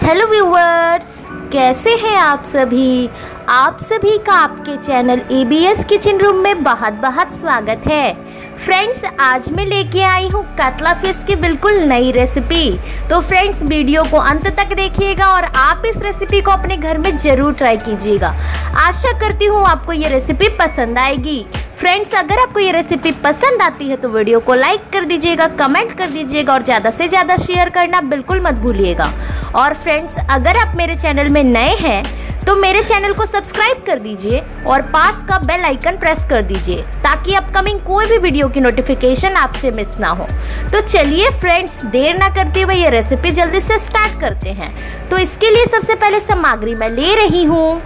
Hello viewers, कैसे हैं आप सभी। आप सभी का आपके चैनल ABS किचन रूम में बहुत बहुत स्वागत है। फ्रेंड्स, आज मैं लेके आई हूँ कतला फिश की बिल्कुल नई रेसिपी। तो फ्रेंड्स, वीडियो को अंत तक देखिएगा और आप इस रेसिपी को अपने घर में ज़रूर ट्राई कीजिएगा। आशा करती हूँ आपको ये रेसिपी पसंद आएगी। फ्रेंड्स, अगर आपको ये रेसिपी पसंद आती है तो वीडियो को लाइक कर दीजिएगा, कमेंट कर दीजिएगा और ज़्यादा से ज़्यादा शेयर करना बिल्कुल मत भूलिएगा। और फ्रेंड्स, अगर आप मेरे चैनल में नए हैं तो मेरे चैनल को सब्सक्राइब कर दीजिए और पास का बेल आइकन प्रेस कर दीजिए ताकि अपकमिंग कोई भी वीडियो की नोटिफिकेशन आपसे मिस ना हो। तो चलिए फ्रेंड्स, देर ना करते हुए ये रेसिपी जल्दी से स्टार्ट करते हैं। तो इसके लिए सबसे पहले सामग्री मैं ले रही हूँ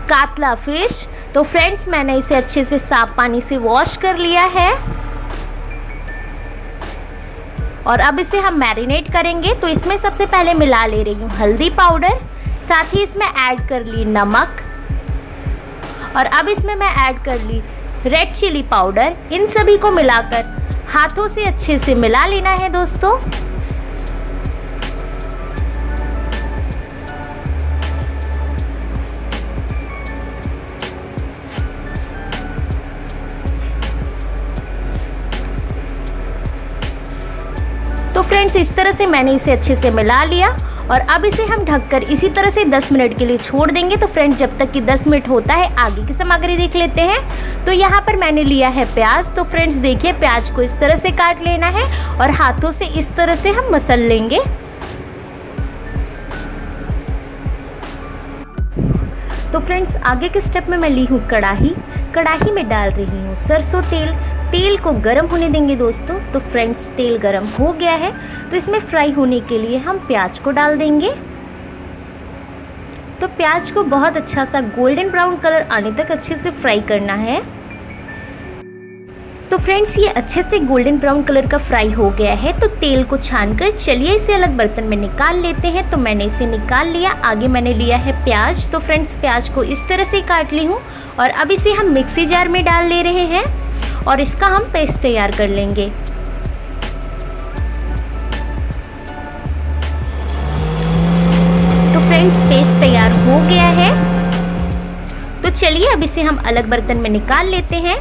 कातला फिश। तो फ्रेंड्स, मैंने इसे अच्छे से साफ पानी से वॉश कर लिया है और अब इसे हम मैरिनेट करेंगे। तो इसमें सबसे पहले मिला ले रही हूँ हल्दी पाउडर, साथ ही इसमें ऐड कर ली नमक और अब इसमें मैं ऐड कर ली रेड चिली पाउडर। इन सभी को मिलाकर हाथों से अच्छे से मिला लेना है दोस्तों। तो फ्रेंड्स, इस तरह से मैंने इसे अच्छे से मिला लिया और अब इसे हम ढककर इसी तरह से 10 मिनट के लिए छोड़ देंगे। तो फ्रेंड्स, जब तक कि 10 मिनट होता है आगे की सामग्री देख लेते हैं। तो यहाँ पर मैंने लिया है प्याज। तो फ्रेंड्स देखिए, प्याज को इस तरह से काट लेना है और हाथों से इस तरह से हम मसल लेंगे। तो फ्रेंड्स, आगे के स्टेप में मैं ली हूँ कढ़ाई में डाल रही हूँ सरसों तेल। तेल को गर्म होने देंगे दोस्तों। तो फ्रेंड्स, तेल गर्म हो गया है तो इसमें फ्राई होने के लिए हम प्याज को डाल देंगे। तो प्याज को बहुत अच्छा सा गोल्डन ब्राउन कलर आने तक अच्छे से फ्राई करना है। तो फ्रेंड्स, ये अच्छे से गोल्डन ब्राउन कलर का फ्राई हो गया है। तो तेल को छानकर चलिए इसे अलग बर्तन में निकाल लेते हैं। तो मैंने इसे निकाल लिया। आगे मैंने लिया है प्याज। तो फ्रेंड्स, प्याज को इस तरह से काट ली हूँ और अब इसे हम मिक्सी जार में डाल ले रहे हैं और इसका हम पेस्ट तैयार कर लेंगे। तो फ्रेंड्स, पेस्ट तैयार हो गया है। तो चलिए अब इसे हम अलग बर्तन में निकाल लेते हैं।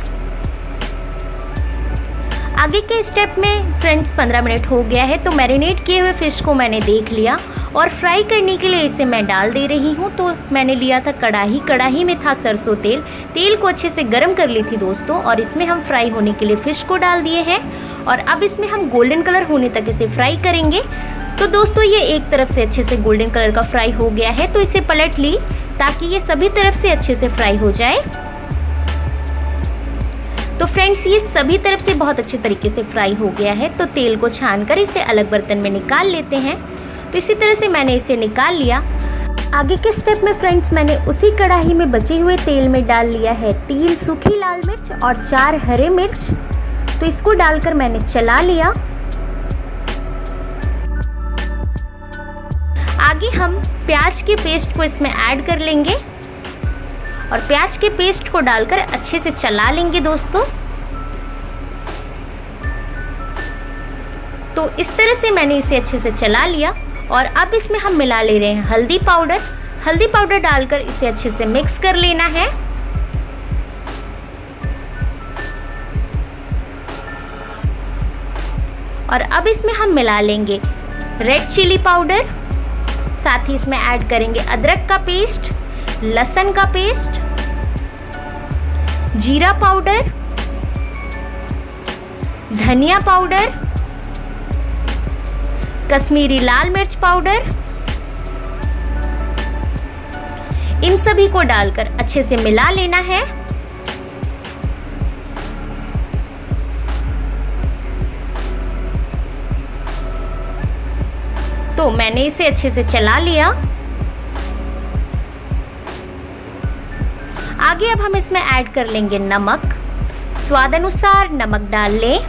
आगे के स्टेप में फ्रेंड्स 15 मिनट हो गया है। तो मैरिनेट किए हुए फिश को मैंने देख लिया और फ्राई करने के लिए इसे मैं डाल दे रही हूँ। तो मैंने लिया था कढ़ाई में था सरसों तेल। तेल को अच्छे से गर्म कर ली थी दोस्तों और इसमें हम फ्राई होने के लिए फिश को डाल दिए हैं और अब इसमें हम गोल्डन कलर होने तक इसे फ्राई करेंगे। तो दोस्तों, ये एक तरफ से अच्छे से गोल्डन कलर का फ्राई हो गया है। तो इसे पलट ली ताकि ये सभी तरफ से अच्छे से फ्राई हो जाए। तो फ्रेंड्स, ये सभी तरफ से बहुत अच्छे तरीके से फ्राई हो गया है। तो तेल को छानकर इसे अलग बर्तन में निकाल लेते हैं। तो इसी तरह से मैंने इसे निकाल लिया। आगे के स्टेप में फ्रेंड्स, मैंने उसी कढ़ाई में बचे हुए तेल में डाल लिया है 3 सूखी लाल मिर्च और 4 हरे मिर्च। तो इसको डालकर मैंने चला लिया। आगे हम प्याज के पेस्ट को इसमें ऐड कर लेंगे और प्याज के पेस्ट को डालकर अच्छे से चला लेंगे दोस्तों। तो इस तरह से मैंने इसे अच्छे से चला लिया और अब इसमें हम मिला ले रहे हैं हल्दी पाउडर डालकर इसे अच्छे से मिक्स कर लेना है। और अब इसमें हम मिला लेंगे रेड चिली पाउडर, साथ ही इसमें ऐड करेंगे अदरक का पेस्ट, लहसुन का पेस्ट, जीरा पाउडर, धनिया पाउडर, कश्मीरी लाल मिर्च पाउडर। इन सभी को डालकर अच्छे से मिला लेना है। तो मैंने इसे अच्छे से चला लिया। आगे अब हम इसमें ऐड कर लेंगे नमक। स्वाद अनुसार नमक डाल लें।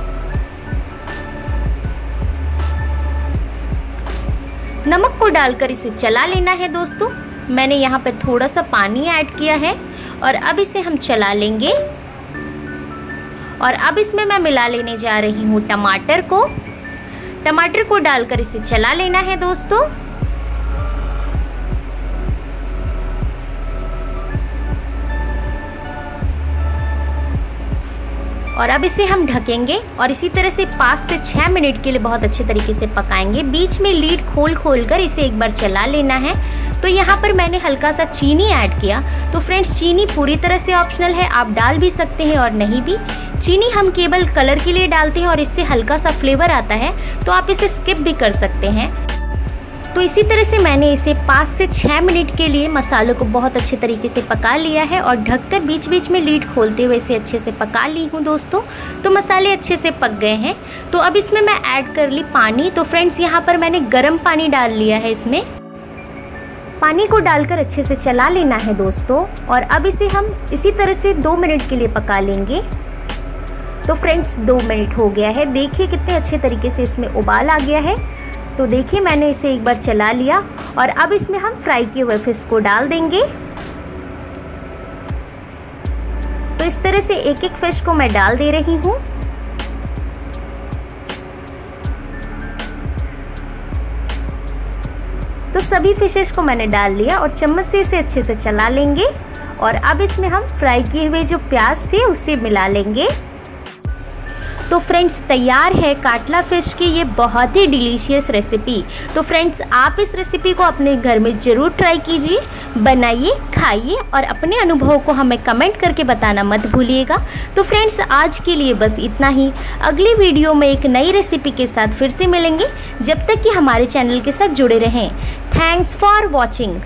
नमक को डालकर इसे चला लेना है दोस्तों। मैंने यहाँ पे थोड़ा सा पानी ऐड किया है और अब इसे हम चला लेंगे। और अब इसमें मैं मिला लेने जा रही हूँ टमाटर को। टमाटर को डालकर इसे चला लेना है दोस्तों। और अब इसे हम ढकेंगे और इसी तरह से 5 से 6 मिनट के लिए बहुत अच्छे तरीके से पकाएंगे। बीच में लीड खोल कर इसे एक बार चला लेना है। तो यहाँ पर मैंने हल्का सा चीनी ऐड किया। तो फ्रेंड्स, चीनी पूरी तरह से ऑप्शनल है, आप डाल भी सकते हैं और नहीं भी। चीनी हम केवल कलर के लिए डालते हैं और इससे हल्का सा फ्लेवर आता है, तो आप इसे स्किप भी कर सकते हैं। तो इसी तरह से मैंने इसे 5 से 6 मिनट के लिए मसालों को बहुत अच्छे तरीके से पका लिया है और ढककर बीच बीच में लीड खोलते हुए इसे अच्छे से पका ली हूँ दोस्तों। तो मसाले अच्छे से पक गए हैं। तो अब इसमें मैं ऐड कर ली पानी। तो फ्रेंड्स, यहाँ पर मैंने गर्म पानी डाल लिया है। इसमें पानी को डालकर अच्छे से चला लेना है दोस्तों। और अब इसे हम इसी तरह से 2 मिनट के लिए पका लेंगे। तो फ्रेंड्स, 2 मिनट हो गया है। देखिए कितने अच्छे तरीके से इसमें उबाल आ गया है। तो देखिए मैंने इसे एक बार चला लिया और अब इसमें हम फ्राई किए हुए फिश को डाल देंगे। तो इस तरह से एक एक फिश को मैं डाल दे रही हूँ। तो सभी फिशेस को मैंने डाल लिया और चम्मच से इसे अच्छे से चला लेंगे। और अब इसमें हम फ्राई किए हुए जो प्याज थे उससे मिला लेंगे। तो फ्रेंड्स, तैयार है काटला फ़िश की ये बहुत ही डिलीशियस रेसिपी। तो फ्रेंड्स, आप इस रेसिपी को अपने घर में ज़रूर ट्राई कीजिए, बनाइए, खाइए और अपने अनुभवों को हमें कमेंट करके बताना मत भूलिएगा। तो फ्रेंड्स, आज के लिए बस इतना ही। अगली वीडियो में एक नई रेसिपी के साथ फिर से मिलेंगे। जब तक कि हमारे चैनल के साथ जुड़े रहें। Thanks for watching.